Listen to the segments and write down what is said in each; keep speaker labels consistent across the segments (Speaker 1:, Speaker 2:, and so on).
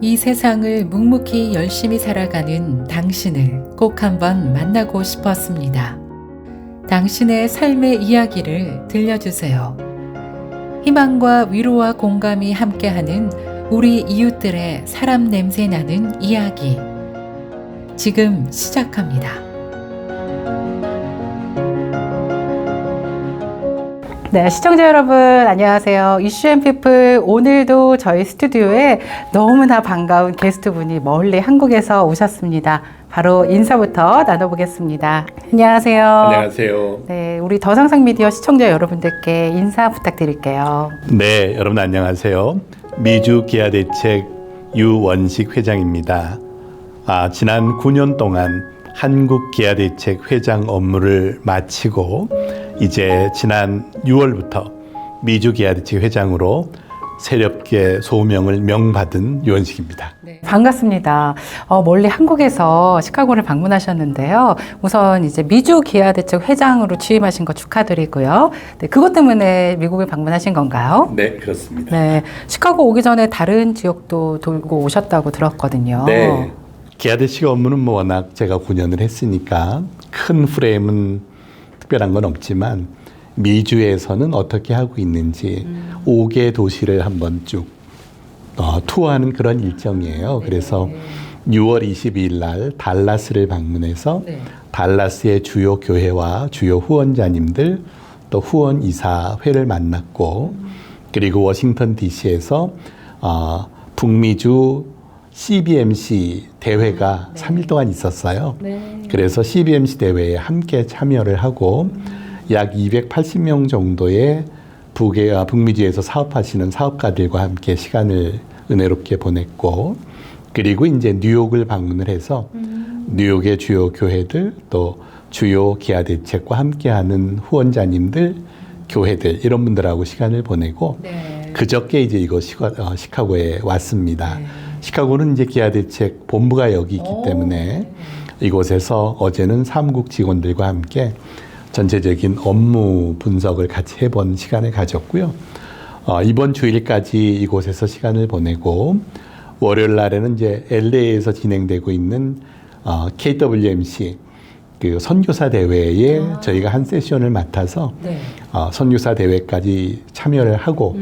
Speaker 1: 이 세상을 묵묵히 열심히 살아가는 당신을 꼭 한번 만나고 싶었습니다. 당신의 삶의 이야기를 들려주세요. 희망과 위로와 공감이 함께하는 우리 이웃들의 사람 냄새 나는 이야기. 지금 시작합니다.
Speaker 2: 네, 시청자 여러분 안녕하세요. 이슈앤피플 오늘도 저희 스튜디오에 너무나 반가운 게스트분이 멀리 한국에서 오셨습니다. 바로 인사부터 나눠보겠습니다. 안녕하세요.
Speaker 3: 안녕하세요.
Speaker 2: 네, 우리 더상상미디어 시청자 여러분들께 인사 부탁드릴게요.
Speaker 3: 네, 여러분 안녕하세요. 미주 기아대책 유원식 회장입니다. 지난 9년 동안 한국 기아대책 회장 업무를 마치고 이제 지난 6월부터 미주 기아대책 회장으로 새롭게 소명을 명받은 유원식입니다.
Speaker 2: 네, 반갑습니다. 멀리 한국에서 시카고를 방문하셨는데요. 우선 이제 미주 기아대책 회장으로 취임하신 거 축하드리고요. 네, 그것 때문에 미국을 방문하신 건가요?
Speaker 3: 네, 그렇습니다.
Speaker 2: 네, 시카고 오기 전에 다른 지역도 돌고 오셨다고 들었거든요.
Speaker 3: 네, 기아대책 업무는 워낙 제가 9년을 했으니까 큰 프레임은 특별한 건 없지만 미주에서는 어떻게 하고 있는지 5개 도시를 한번 쭉 투어하는 그런 일정이에요. 그래서 6월 22일 날 달라스를 방문해서 달라스의 주요 교회와 주요 후원자님들 또 후원 이사회를 만났고 그리고 워싱턴 DC에서 북미주 CBMC 대회가 3일 동안 있었어요. 그래서 CBMC 대회에 함께 참여를 하고 약 280명 정도의 북미주에서 사업하시는 사업가들과 함께 시간을 은혜롭게 보냈고 그리고 이제 뉴욕을 방문을 해서 뉴욕의 주요 교회들 또 주요 기아대책과 함께하는 후원자님들 교회들 이런 분들하고 시간을 보내고 그저께 이제 시카고에 왔습니다. 시카고는 이제 기아대책 본부가 여기 있기 때문에 이곳에서 어제는 사무국 직원들과 함께 전체적인 업무 분석을 같이 해본 시간을 가졌고요. 이번 주일까지 이곳에서 시간을 보내고 월요일 날에는 이제 LA에서 진행되고 있는 KWMC 그 선교사 대회에 저희가 한 세션을 맡아서 선교사 대회까지 참여를 하고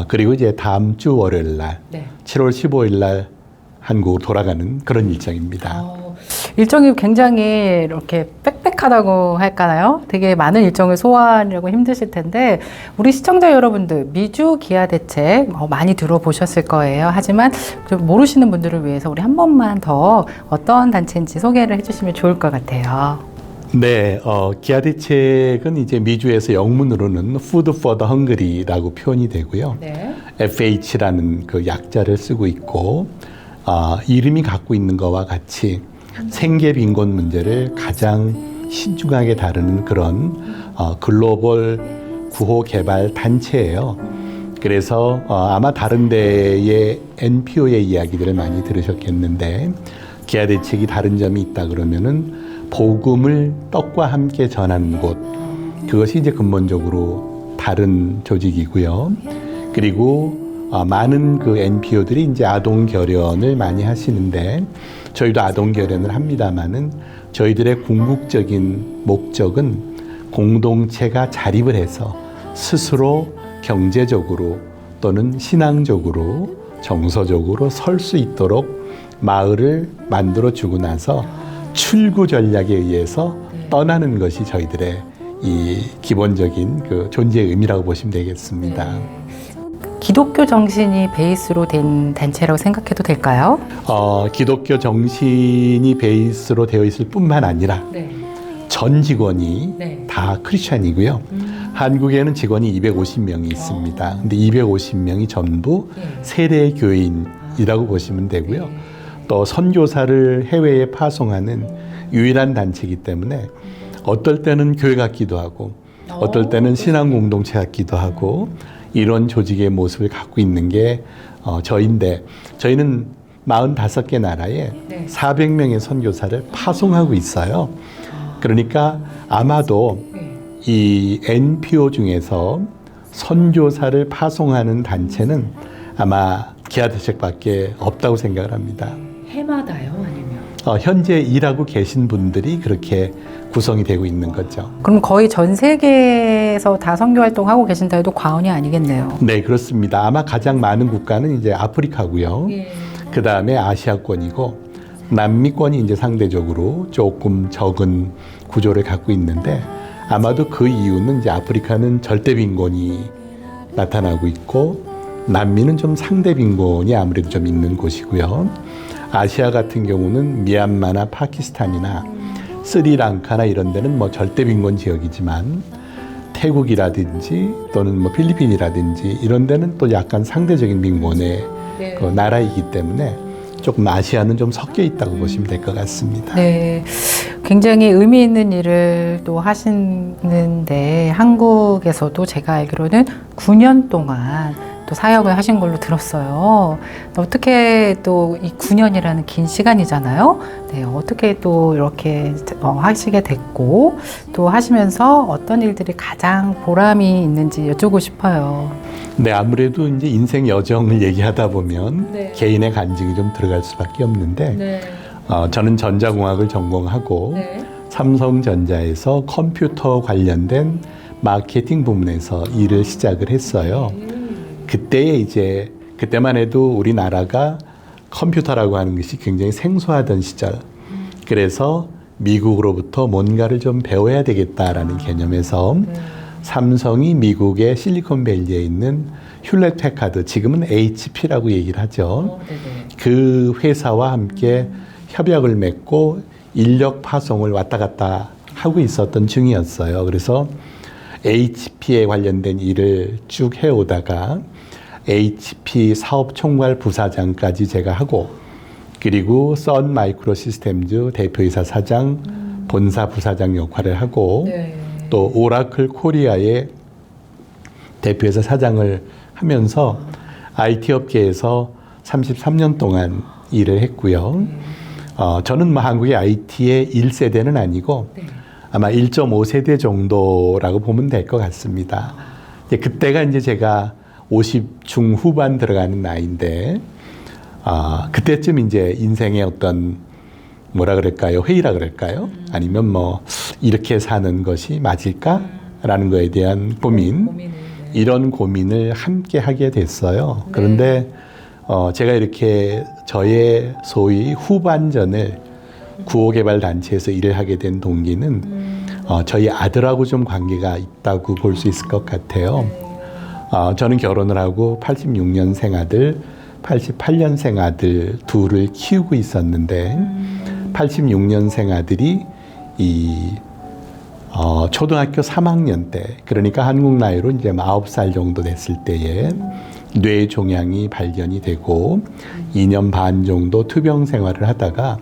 Speaker 3: 그리고 이제 다음 주 월요일 날 7월 15일 날 한국으로 돌아가는 그런 일정입니다.
Speaker 2: 일정이 굉장히 이렇게 빽빽하다고 할까요? 되게 많은 일정을 소화하려고 힘드실 텐데 우리 시청자 여러분들 미주 기아대책 많이 들어보셨을 거예요. 하지만 좀 모르시는 분들을 위해서 우리 한 번만 더 어떤 단체인지 소개를 해주시면 좋을 것 같아요.
Speaker 3: 네, 기아대책은 이제 미주에서 영문으로는 Food for the Hungry라고 표현이 되고요. FH라는 그 약자를 쓰고 있고 이름이 갖고 있는 것과 같이 생계 빈곤 문제를 가장 신중하게 다루는 그런 글로벌 구호 개발 단체예요. 그래서 아마 다른 데의 NPO의 이야기들을 많이 들으셨겠는데 기아대책이 다른 점이 있다 그러면은 복음을 떡과 함께 전하는 곳 그것이 이제 근본적으로 다른 조직이고요. 그리고 많은 그 NPO들이 이제 아동 결연을 많이 하시는데 저희도 아동 결연을 합니다만은 저희들의 궁극적인 목적은 공동체가 자립을 해서 스스로 경제적으로 또는 신앙적으로 정서적으로 설 수 있도록 마을을 만들어 주고 나서 출구 전략에 의해서 떠나는 것이 저희들의 이 기본적인 그 존재의 의미라고 보시면 되겠습니다.
Speaker 2: 기독교 정신이 베이스로 된 단체라고 생각해도 될까요?
Speaker 3: 기독교 정신이 베이스로 되어 있을 뿐만 아니라 전 직원이 다 크리스찬이고요. 한국에는 직원이 250명이 있습니다. 근데 250명이 전부 세례 교인이라고 보시면 되고요. 또 선교사를 해외에 파송하는 유일한 단체이기 때문에 어떨 때는 교회 같기도 하고 어떨 때는 신앙 공동체 같기도 하고 이런 조직의 모습을 갖고 있는 게 저희인데 저희는 45개 나라에 400명의 선교사를 파송하고 있어요. 그러니까 아마도 이 NPO 중에서 선교사를 파송하는 단체는 아마 기아 대책밖에 없다고 생각을 합니다.
Speaker 1: 해마다요, 아니면?
Speaker 3: 현재 일하고 계신 분들이 그렇게 구성이 되고 있는 거죠.
Speaker 2: 그럼 거의 전 세계에서 다 선교 활동하고 계신다 해도 과언이 아니겠네요.
Speaker 3: 네, 그렇습니다. 아마 가장 많은 국가는 이제 아프리카고요.
Speaker 1: 예.
Speaker 3: 그 다음에 아시아권이고 남미권이 이제 상대적으로 조금 적은 구조를 갖고 있는데 아마도 그 이유는 이제 아프리카는 절대 빈곤이 나타나고 있고 남미는 좀 상대 빈곤이 아무래도 좀 있는 곳이고요. 아시아 같은 경우는 미얀마나 파키스탄이나 스리랑카나 이런 데는 뭐 절대 빈곤 지역이지만 태국이라든지 또는 뭐 필리핀이라든지 이런 데는 또 약간 상대적인 빈곤의
Speaker 1: 네.
Speaker 3: 그 나라이기 때문에 조금 아시아는 좀 섞여 있다고 보시면 될 것 같습니다.
Speaker 2: 네. 굉장히 의미 있는 일을 또 하시는데 한국에서도 제가 알기로는 9년 동안 또 사역을 하신 걸로 들었어요. 어떻게 또 이 9년이라는 긴 시간이잖아요. 네, 어떻게 또 이렇게 하시게 됐고 또 하시면서 어떤 일들이 가장 보람이 있는지 여쭈고 싶어요.
Speaker 3: 네, 아무래도 이제 인생 여정을 얘기하다 보면
Speaker 1: 네.
Speaker 3: 개인의 간증이 좀 들어갈 수밖에 없는데
Speaker 1: 네.
Speaker 3: 저는 전자공학을 전공하고
Speaker 1: 네.
Speaker 3: 삼성전자에서 컴퓨터 관련된 마케팅 부문에서 일을 시작을 했어요. 그때만 해도 우리나라가 컴퓨터라고 하는 것이 굉장히 생소하던 시절. 그래서 미국으로부터 뭔가를 좀 배워야 되겠다라는 개념에서 삼성이 미국의 실리콘밸리에 있는 휴렛 패카드, 지금은 HP라고 얘기를 하죠. 그 회사와 함께 협약을 맺고 인력 파송을 왔다 갔다 하고 있었던 중이었어요. 그래서 HP에 관련된 일을 쭉 해오다가 HP 사업 총괄 부사장까지 제가 하고 그리고 선 마이크로 시스템즈 대표이사 사장, 본사 부사장 역할을 하고
Speaker 1: 네.
Speaker 3: 또 오라클 코리아의 대표이사 사장을 하면서 IT 업계에서 33년 동안 일을 했고요. 저는 뭐 한국의 IT의 1세대는 아니고 아마 1.5세대 정도라고 보면 될 것 같습니다. 그때가 이제 제가 50 중후반 들어가는 나이인데, 그때쯤 이제 인생의 어떤 뭐라 그럴까요? 회의라 그럴까요? 아니면 뭐 이렇게 사는 것이 맞을까라는 거에 대한 고민, 이런 고민을 함께 하게 됐어요. 그런데 제가 이렇게 저의 소위 후반전을 구호개발단체에서 일을 하게 된 동기는 저희 아들하고 좀 관계가 있다고 볼 수 있을 것 같아요. 저는 결혼을 하고 86년생 아들, 88년생 아들 둘을 키우고 있었는데 86년생 아들이 초등학교 3학년 때, 그러니까 한국 나이로 이제 9살 정도 됐을 때에 뇌 종양이 발견이 되고 2년 반 정도 투병 생활을 하다가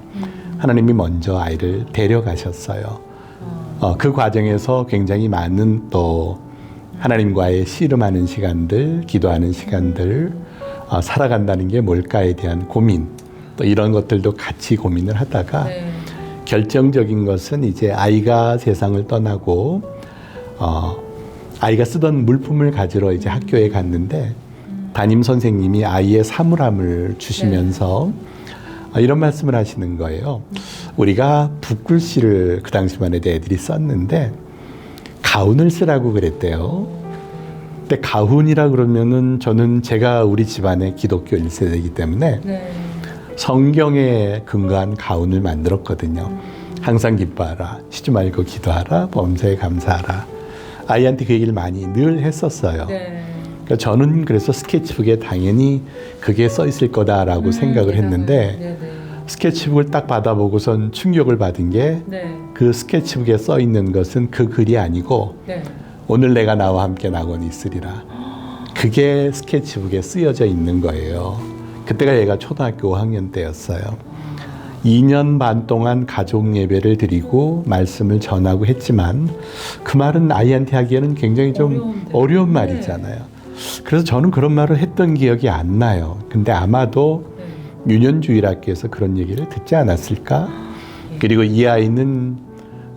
Speaker 3: 하나님이 먼저 아이를 데려가셨어요. 그 과정에서 굉장히 많은 또 하나님과의 씨름하는 시간들, 기도하는 시간들, 살아간다는 게 뭘까에 대한 고민, 또 이런 것들도 같이 고민을 하다가 결정적인 것은 이제 아이가 세상을 떠나고 아이가 쓰던 물품을 가지러 이제 학교에 갔는데 담임 선생님이 아이의 사물함을 주시면서 이런 말씀을 하시는 거예요. 우리가 붓글씨를 그 당시만 해도 애들이 썼는데 가훈을 쓰라고 그랬대요. 근데 가훈이라 그러면은 저는 제가 우리 집안의 기독교 1세대이기 때문에 성경에 근거한 가훈을 만들었거든요. 항상 기뻐하라, 쉬지 말고 기도하라, 범사에 감사하라. 아이한테 그 얘기를 많이 늘 했었어요. 그러니까 저는 그래서 스케치북에 당연히 그게 써 있을 거다라고 생각을 했는데 스케치북을 딱 받아보고선 충격을 받은 게 그 스케치북에 써 있는 것은 그 글이 아니고 오늘 내가 나와 함께 낙원에 있으리라. 그게 스케치북에 쓰여져 있는 거예요. 그때가 얘가 초등학교 5학년 때였어요. 2년 반 동안 가족 예배를 드리고 말씀을 전하고 했지만 그 말은 아이한테 하기에는 굉장히 좀 어려운 말이잖아요. 그래서 저는 그런 말을 했던 기억이 안 나요. 근데 아마도 유년주일학교에서 그런 얘기를 듣지 않았을까? 그리고 이 아이는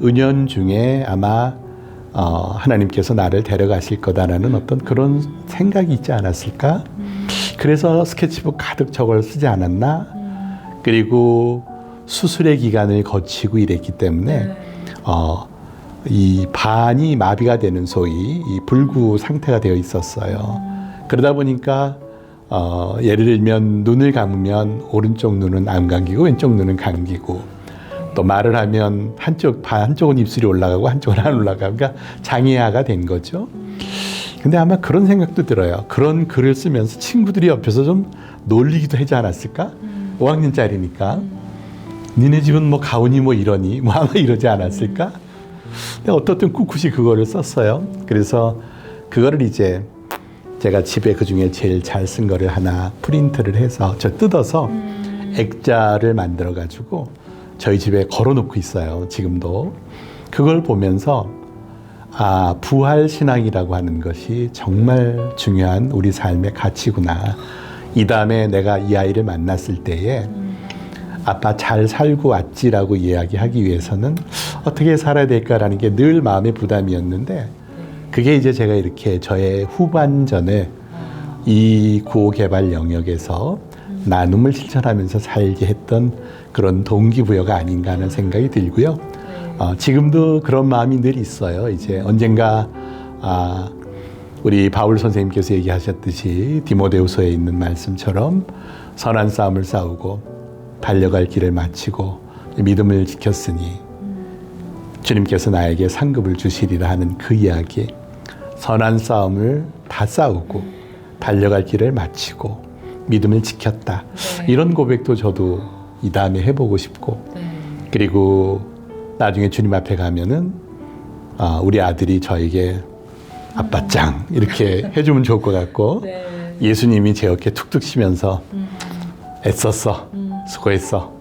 Speaker 3: 은연중에 아마 하나님께서 나를 데려가실 거다라는 어떤 그런 생각이 있지 않았을까? 그래서 스케치북 가득 저걸 쓰지 않았나? 그리고 수술의 기간을 거치고 이랬기 때문에 이 반이 마비가 되는 소위 이 불구 상태가 되어 있었어요. 그러다 보니까 예를 들면 눈을 감으면 오른쪽 눈은 안 감기고 왼쪽 눈은 감기고, 또 말을 하면 한쪽은 입술이 올라가고 한쪽은 안 올라가고, 그러니까 장애아가 된 거죠. 근데 아마 그런 생각도 들어요. 그런 글을 쓰면서 친구들이 옆에서 좀 놀리기도 하지 않았을까? 5학년짜리니까. 니네 집은 뭐 가훈이 뭐 이러니? 뭐 아마 이러지 않았을까? 근데 어떻든 꿋꿋이 그거를 썼어요. 그래서 그거를 이제 제가 집에 그중에 제일 잘 쓴 거를 하나 프린트를 해서 뜯어서 액자를 만들어 가지고 저희 집에 걸어 놓고 있어요. 지금도. 그걸 보면서 부활 신앙이라고 하는 것이 정말 중요한 우리 삶의 가치구나. 이 다음에 내가 이 아이를 만났을 때에 아빠 잘 살고 왔지라고 이야기하기 위해서는 어떻게 살아야 될까라는 게 늘 마음의 부담이었는데, 그게 이제 제가 이렇게 저의 후반전에 이 구호 개발 영역에서 나눔을 실천하면서 살게 했던 그런 동기부여가 아닌가 하는 생각이 들고요. 지금도 그런 마음이 늘 있어요. 이제 언젠가 우리 바울 선생님께서 얘기하셨듯이 디모데후서에 있는 말씀처럼 선한 싸움을 싸우고 달려갈 길을 마치고 믿음을 지켰으니 주님께서 나에게 상급을 주시리라 하는 그 이야기, 선한 싸움을 다 싸우고 달려갈 길을 마치고 믿음을 지켰다. 이런 고백도 저도 이 다음에 해보고 싶고, 그리고 나중에 주님 앞에 가면은 우리 아들이 저에게 아빠 짱 이렇게 해주면 좋을 것 같고, 예수님이 제 어깨 툭툭 치면서 애썼어, 수고했어,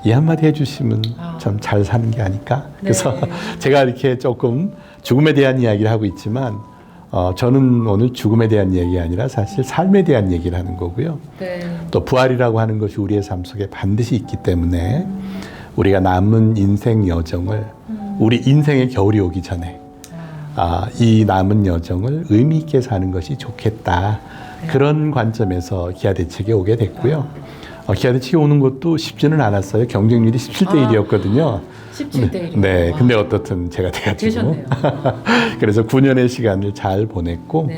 Speaker 3: 이 한마디 해주시면 참 잘 사는 게 아닐까. 그래서 제가 이렇게 조금 죽음에 대한 이야기를 하고 있지만 저는 오늘 죽음에 대한 얘기가 아니라 사실 삶에 대한 얘기를 하는 거고요. 또 부활이라고 하는 것이 우리의 삶 속에 반드시 있기 때문에 우리가 남은 인생 여정을, 우리 인생의 겨울이 오기 전에 이 남은 여정을 의미 있게 사는 것이 좋겠다. 그런 관점에서 기아대책에 오게 됐고요. 기아대책에 오는 것도 쉽지는 않았어요. 경쟁률이 17대 1이었거든요.
Speaker 2: 17대 1.
Speaker 3: 네, 근데 어떻든 제가 돼가지고 그래서 9년의 시간을 잘 보냈고,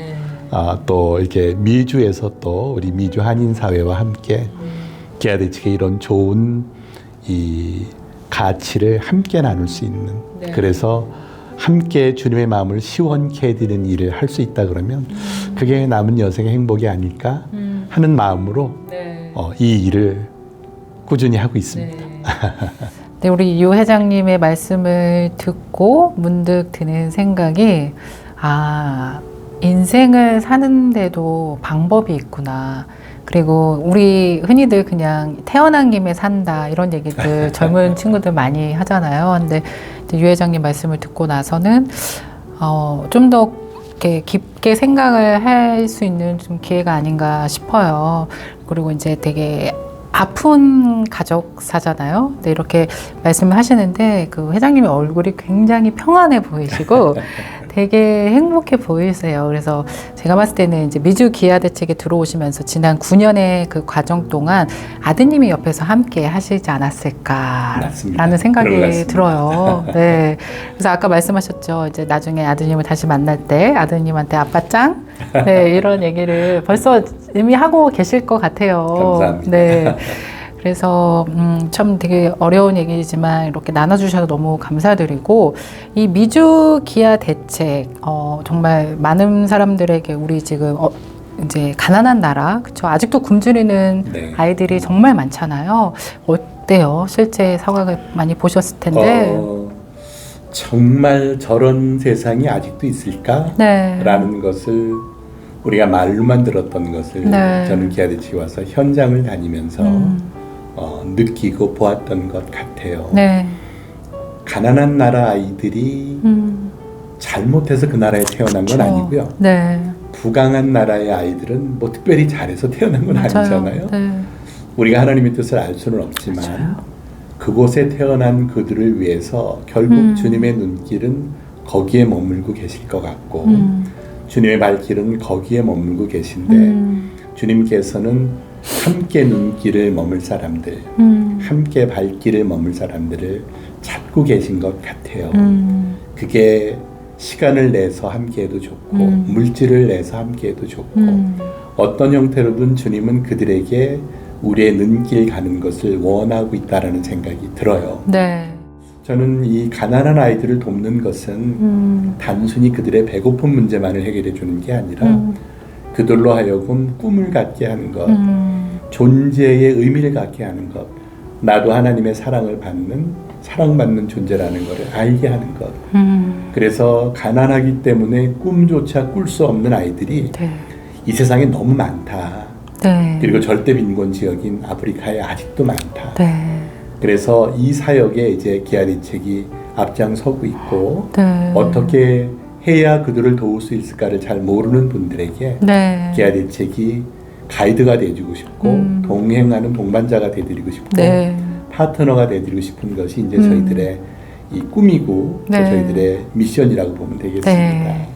Speaker 3: 또 이렇게 미주에서 또 우리 미주 한인사회와 함께 기아대책의 이런 좋은 이 가치를 함께 나눌 수 있는, 그래서 함께 주님의 마음을 시원케 해드리는 일을 할 수 있다 그러면 그게 남은 여생의 행복이 아닐까 하는 마음으로 이 일을 꾸준히 하고 있습니다.
Speaker 2: 네, 우리 유 회장님의 말씀을 듣고 문득 드는 생각이, 인생을 사는데도 방법이 있구나. 그리고 우리 흔히들 그냥 태어난 김에 산다 이런 얘기들 젊은 친구들 많이 하잖아요. 근데 유 회장님 말씀을 듣고 나서는 좀 더 깊게 생각을 할 수 있는 좀 기회가 아닌가 싶어요. 그리고 이제 되게 아픈 가족사잖아요. 네, 이렇게 말씀을 하시는데 그 회장님의 얼굴이 굉장히 평안해 보이시고 되게 행복해 보이세요. 그래서 제가 봤을 때는 이제 미주 기아대책에 들어오시면서 지난 9년의 그 과정 동안 아드님이 옆에서 함께 하시지 않았을까라는 생각이 들어요. 네. 그래서 아까 말씀하셨죠. 이제 나중에 아드님을 다시 만날 때 아드님한테 아빠 짱? 네, 이런 얘기를 벌써 이미 하고 계실 것 같아요.
Speaker 3: 감사합니다.
Speaker 2: 네. 그래서 참 되게 어려운 얘기지만 이렇게 나눠주셔서 너무 감사드리고, 이 미주 기아 대책 정말 많은 사람들에게 우리 지금 이제 가난한 나라, 그쵸? 아직도 굶주리는 아이들이 정말 많잖아요. 어때요? 실제 상황을 많이 보셨을 텐데.
Speaker 3: 정말 저런 세상이 아직도 있을까? 라는 것을 우리가 말로만 들었던 것을 저는 기아대책에 와서 현장을 다니면서 느끼고 보았던 것 같아요. 가난한 나라 아이들이 잘못해서 그 나라에 태어난 건 아니고요. 부강한 나라의 아이들은 뭐 특별히 잘해서 태어난 건 아니잖아요. 우리가 하나님의 뜻을 알 수는 없지만 그곳에 태어난 그들을 위해서 결국 주님의 눈길은 거기에 머물고 계실 것 같고 주님의 발길은 거기에 머물고 계신데 주님께서는 함께 눈길을 머물 사람들, 함께 발길을 머물 사람들을 찾고 계신 것 같아요. 그게 시간을 내서 함께해도 좋고 물질을 내서 함께해도 좋고 어떤 형태로든 주님은 그들에게 우리의 눈길 가는 것을 원하고 있다라는 생각이 들어요.
Speaker 2: 네.
Speaker 3: 저는 이 가난한 아이들을 돕는 것은 단순히 그들의 배고픈 문제만을 해결해 주는 게 아니라 그들로 하여금 꿈을 갖게 하는 것, 존재의 의미를 갖게 하는 것, 나도 하나님의 사랑을 사랑받는 존재라는 것을 알게 하는 것. 그래서 가난하기 때문에 꿈조차 꿀 수 없는 아이들이
Speaker 2: 네.
Speaker 3: 이 세상에 너무 많다.
Speaker 2: 네.
Speaker 3: 그리고 절대 빈곤 지역인 아프리카에 아직도 많다.
Speaker 2: 네.
Speaker 3: 그래서 이 사역에 이제 기아대책이 앞장서고 있고
Speaker 2: 네.
Speaker 3: 어떻게 해야 그들을 도울 수 있을까를 잘 모르는 분들에게
Speaker 2: 네.
Speaker 3: 기아대책이 가이드가 돼주고 싶고 동행하는 동반자가 돼드리고 싶고
Speaker 2: 네.
Speaker 3: 파트너가 돼드리고 싶은 것이 이제 저희들의 이 꿈이고
Speaker 2: 네.
Speaker 3: 저희들의 미션이라고 보면 되겠습니다.
Speaker 2: 네.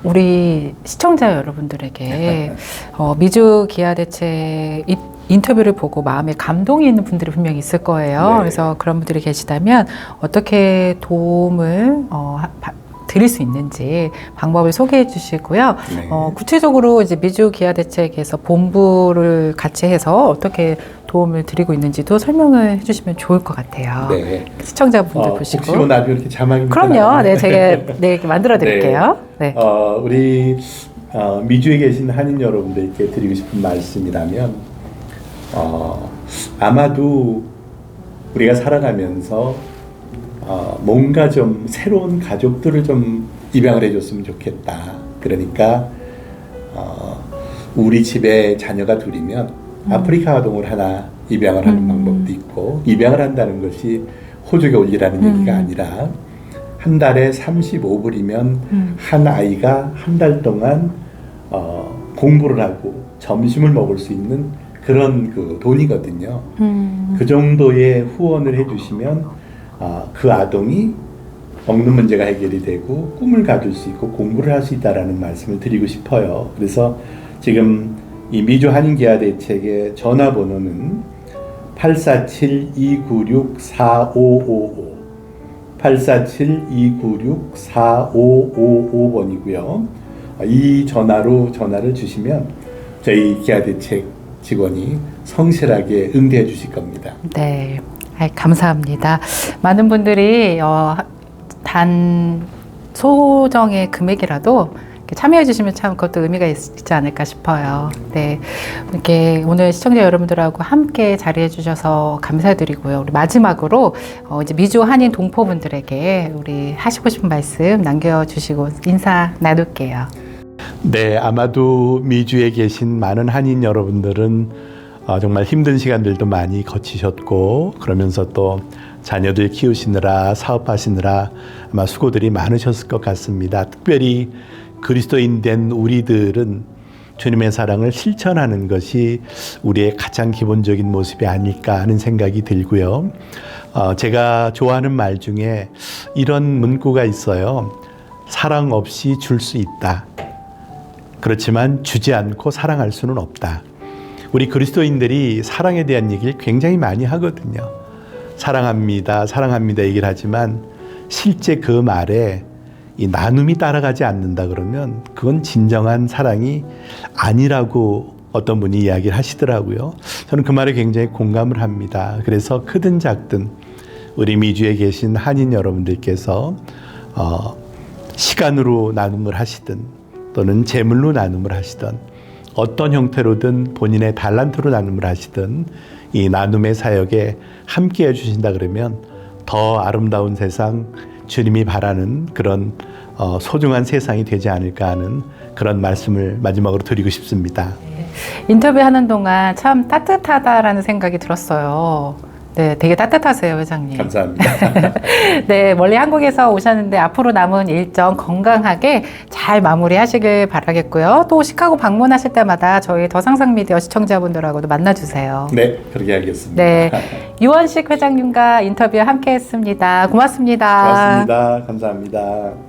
Speaker 2: 우리 시청자 여러분들에게 미주 기아대책 인터뷰를 보고 마음에 감동이 있는 분들이 분명히 있을 거예요.
Speaker 3: 네.
Speaker 2: 그래서 그런 분들이 계시다면 어떻게 도움을 드릴 수 있는지 방법을 소개해 주시고요.
Speaker 3: 네.
Speaker 2: 구체적으로 이제 미주 기아대책에서 본부를 같이 해서 어떻게 도움을 드리고 있는지도 설명을 해주시면 좋을 것 같아요.
Speaker 3: 네.
Speaker 2: 시청자분들 보시고.
Speaker 3: 혹시 나중에 이렇게 자막이
Speaker 2: 그럼요. 네, 제가 만들어 드릴게요. 네.
Speaker 3: 우리 미주에 계신 한인 여러분들께 드리고 싶은 말씀이라면 아마도 우리가 살아가면서 뭔가 좀 새로운 가족들을 좀 입양을 해줬으면 좋겠다. 그러니까 우리 집에 자녀가 둘이면 아프리카 아동을 하나 입양을 하는 방법도 있고 입양을 한다는 것이 호주에 올리라는 얘기가 아니라 한 달에 35불이면 한 아이가 한 달 동안 공부를 하고 점심을 먹을 수 있는 그런 그 돈이거든요. 그 정도의 후원을 해주시면 그 아동이 먹는 문제가 해결이 되고 꿈을 가질 수 있고 공부를 할 수 있다라는 말씀을 드리고 싶어요. 그래서 지금 이 미주 한인기아대책의 전화번호는 847-296-4555 847-296-4555번이고요. 이 전화를 주시면 저희 기아대책 직원이 성실하게 응대해 주실 겁니다.
Speaker 2: 네, 감사합니다. 많은 분들이 단 소정의 금액이라도 참여해 주시면 참 그것도 의미가 있지 않을까 싶어요. 네, 이렇게 오늘 시청자 여러분들하고 함께 자리해 주셔서 감사드리고요. 우리 마지막으로 이제 미주 한인 동포분들에게 우리 하시고 싶은 말씀 남겨주시고 인사 나눌게요.
Speaker 3: 네, 아마도 미주에 계신 많은 한인 여러분들은 정말 힘든 시간들도 많이 거치셨고 그러면서 또 자녀들 키우시느라 사업하시느라 아마 수고들이 많으셨을 것 같습니다. 특별히 그리스도인 된 우리들은 주님의 사랑을 실천하는 것이 우리의 가장 기본적인 모습이 아닐까 하는 생각이 들고요. 제가 좋아하는 말 중에 이런 문구가 있어요. 사랑 없이 줄 수 있다. 그렇지만 주지 않고 사랑할 수는 없다. 우리 그리스도인들이 사랑에 대한 얘기를 굉장히 많이 하거든요. 사랑합니다, 사랑합니다 얘기를 하지만 실제 그 말에 이 나눔이 따라가지 않는다 그러면 그건 진정한 사랑이 아니라고 어떤 분이 이야기를 하시더라고요. 저는 그 말에 굉장히 공감을 합니다. 그래서 크든 작든 우리 미주에 계신 한인 여러분들께서 시간으로 나눔을 하시든 또는 재물로 나눔을 하시든 어떤 형태로든 본인의 달란트로 나눔을 하시든 이 나눔의 사역에 함께 해주신다 그러면 더 아름다운 세상, 주님이 바라는 그런 소중한 세상이 되지 않을까 하는 그런 말씀을 마지막으로 드리고 싶습니다.
Speaker 2: 인터뷰하는 동안 참 따뜻하다라는 생각이 들었어요. 네, 되게 따뜻하세요, 회장님.
Speaker 3: 감사합니다.
Speaker 2: 네, 멀리 한국에서 오셨는데 앞으로 남은 일정 건강하게 잘 마무리하시길 바라겠고요. 또 시카고 방문하실 때마다 저희 더상상미디어 시청자분들하고도 만나주세요.
Speaker 3: 네, 그렇게 하겠습니다.
Speaker 2: 네, 유원식 회장님과 인터뷰 함께했습니다. 고맙습니다.
Speaker 3: 고맙습니다. 감사합니다.